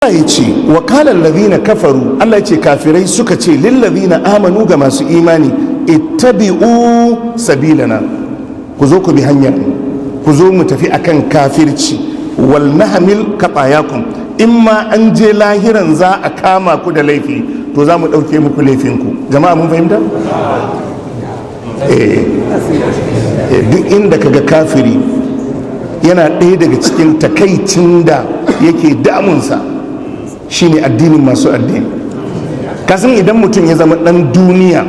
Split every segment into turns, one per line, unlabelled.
Allah ya ce wa qala allazina kafaru, Allah ya ce kafirai suka ce lillazina amanu ga masu imani ittabi'u sabilana, ku zo ku bi hanyar, ku zo mu tafi akan kafirci, wal nahmil qatayakum, in ma an je lahiran za a kama ku da laifi to za mu ɗauke muku laifinku. Jama'a mun fahimta? Duk inda kaga kafiri yana ɗaya daga cikin takaicin da yake damunsa shine addinin masu addini. Kasan idan mutum ya zama ɗan duniya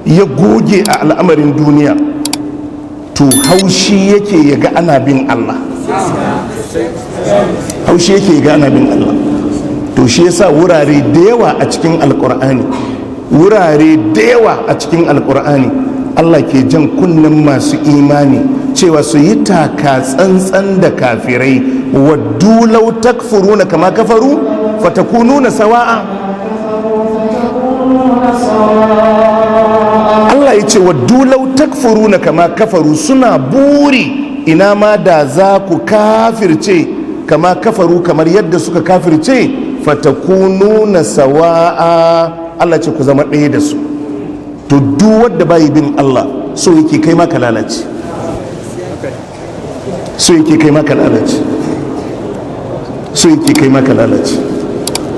ya goge a al'amarin duniya to haushi yake ya ga ana bin Allah, haushi yake ya ga ana bin Allah. To shi yasa wurare da yawa a cikin alkur'ani, wurare da yawa a cikin alkur'ani Allah ke jan kunnen masu imani cewa su yi taka tsantsan da kafirai. Waddu law takfuruna kama kafaru fatakununa sawa'a. Allah ya ce waddu law takfuruna kama kafaru, suna buri ina ma da za ku kafirce kama kafaru kamar yadda suka kafirce, fatakununa sawa'a. Allah ce ku zama ɗaya da su. To duk wanda bai bin Allah so yake kai maka lalace, so yake kai maka lalace, so yake kai maka lalace.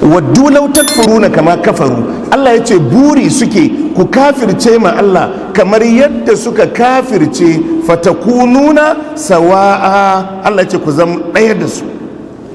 Waddu law takfuruna kama kafaru, Allah ya ce buri suke ku kafirce ma Allah kamar yadda suka kafirce, fatakununa sawa'a. Allah ya ce ku zama ɗaya da su.